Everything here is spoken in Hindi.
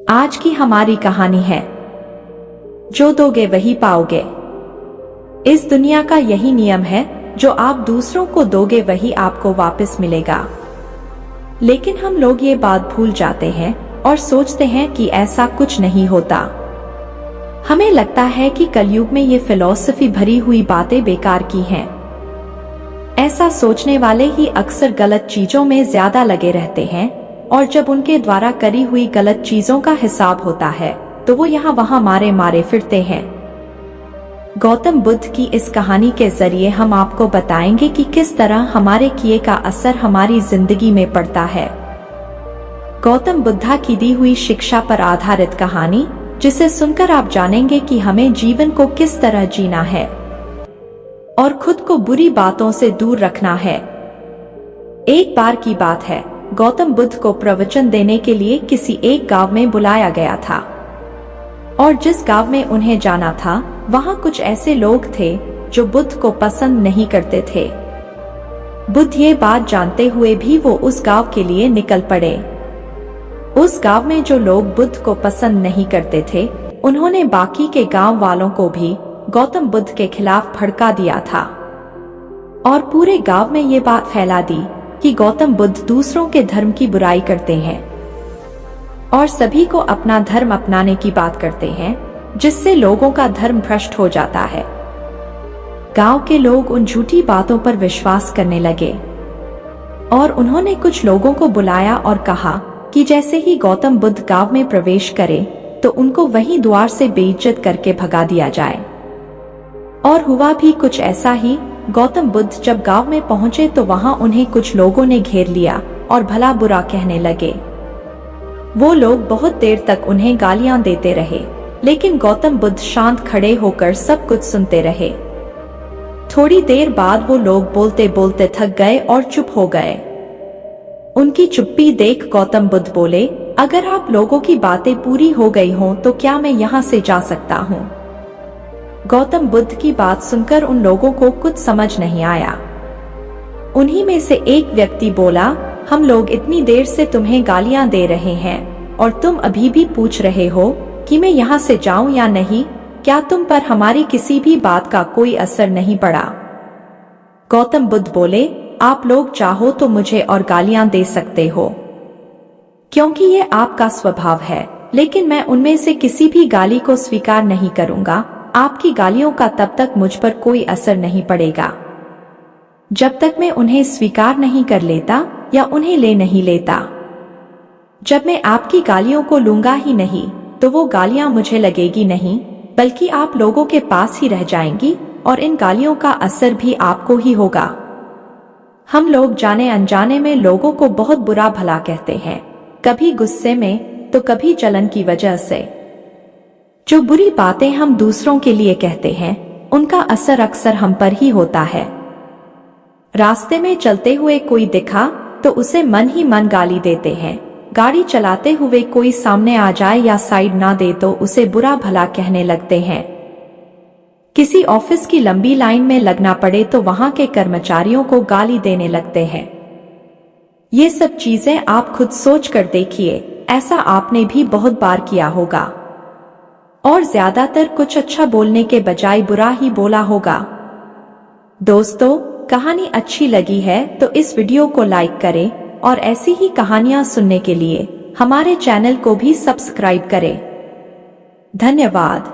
आज की हमारी कहानी है जो दोगे वही पाओगे। इस दुनिया का यही नियम है, जो आप दूसरों को दोगे वही आपको वापस मिलेगा। लेकिन हम लोग ये बात भूल जाते हैं और सोचते हैं कि ऐसा कुछ नहीं होता। हमें लगता है कि कलयुग में ये फिलॉसफी भरी हुई बातें बेकार की हैं। ऐसा सोचने वाले ही अक्सर गलत चीजों में ज्यादा लगे रहते हैं, और जब उनके द्वारा करी हुई गलत चीजों का हिसाब होता है तो वो यहाँ वहाँ मारे मारे फिरते हैं। गौतम बुद्ध की इस कहानी के जरिए हम आपको बताएंगे कि किस तरह हमारे किए का असर हमारी जिंदगी में पड़ता है। गौतम बुद्धा की दी हुई शिक्षा पर आधारित कहानी, जिसे सुनकर आप जानेंगे कि हमें जीवन को किस तरह जीना है और खुद को बुरी बातों से दूर रखना है। एक बार की बात है, गौतम बुद्ध को प्रवचन देने के लिए किसी एक गांव में बुलाया गया था, और जिस गांव में उन्हें जाना था वहां कुछ ऐसे लोग थे जो बुद्ध को पसंद नहीं करते थे। बुद्ध ये बात जानते हुए भी वो उस गांव के लिए निकल पड़े। उस गांव में जो लोग बुद्ध को पसंद नहीं करते थे, उन्होंने बाकी के गांव वालों को भी गौतम बुद्ध के खिलाफ भड़का दिया था और पूरे गांव में ये बात फैला दी कि गौतम बुद्ध दूसरों के धर्म की बुराई करते हैं और सभी को अपना धर्म अपनाने की बात करते हैं, जिससे लोगों का धर्म भ्रष्ट हो जाता है। गांव के लोग उन झूठी बातों पर विश्वास करने लगे और उन्होंने कुछ लोगों को बुलाया और कहा कि जैसे ही गौतम बुद्ध गांव में प्रवेश करे तो उनको वहीं द्वार से बेइज्जत करके भगा दिया जाए। और हुआ भी कुछ ऐसा ही। गौतम बुद्ध जब गांव में पहुंचे तो वहां उन्हें कुछ लोगों ने घेर लिया और भला बुरा कहने लगे। वो लोग बहुत देर तक उन्हें गालियां देते रहे, लेकिन गौतम बुद्ध शांत खड़े होकर सब कुछ सुनते रहे। थोड़ी देर बाद वो लोग बोलते बोलते थक गए और चुप हो गए। उनकी चुप्पी देख गौतम बुद्ध बोले, अगर आप लोगों की बातें पूरी हो गई हों तो क्या मैं यहाँ से जा सकता हूँ? गौतम बुद्ध की बात सुनकर उन लोगों को कुछ समझ नहीं आया। उन्हीं में से एक व्यक्ति बोला, हम लोग इतनी देर से तुम्हें गालियां दे रहे हैं और तुम अभी भी पूछ रहे हो कि मैं यहाँ से जाऊं या नहीं। क्या तुम पर हमारी किसी भी बात का कोई असर नहीं पड़ा? गौतम बुद्ध बोले, आप लोग चाहो तो मुझे और गालियां दे सकते हो, क्योंकि ये आपका स्वभाव है, लेकिन मैं उनमें से किसी भी गाली को स्वीकार नहीं करूंगा। आपकी गालियों का तब तक मुझ पर कोई असर नहीं पड़ेगा जब तक मैं उन्हें स्वीकार नहीं कर लेता या उन्हें ले नहीं लेता। जब मैं आपकी गालियों को लूंगा ही नहीं तो वो गालियां मुझे लगेगी नहीं, बल्कि आप लोगों के पास ही रह जाएंगी और इन गालियों का असर भी आपको ही होगा। हम लोग जाने अनजाने में लोगों को बहुत बुरा भला कहते हैं, कभी गुस्से में तो कभी जलन की वजह से। जो बुरी बातें हम दूसरों के लिए कहते हैं, उनका असर अक्सर हम पर ही होता है। रास्ते में चलते हुए कोई दिखा तो उसे मन ही मन गाली देते हैं। गाड़ी चलाते हुए कोई सामने आ जाए या साइड ना दे तो उसे बुरा भला कहने लगते हैं। किसी ऑफिस की लंबी लाइन में लगना पड़े तो वहां के कर्मचारियों को गाली देने लगते हैं। ये सब चीजें आप खुद सोच कर देखिए, ऐसा आपने भी बहुत बार किया होगा और ज्यादातर कुछ अच्छा बोलने के बजाय बुरा ही बोला होगा। दोस्तों, कहानी अच्छी लगी है तो इस वीडियो को लाइक करें और ऐसी ही कहानियां सुनने के लिए हमारे चैनल को भी सब्सक्राइब करें। धन्यवाद।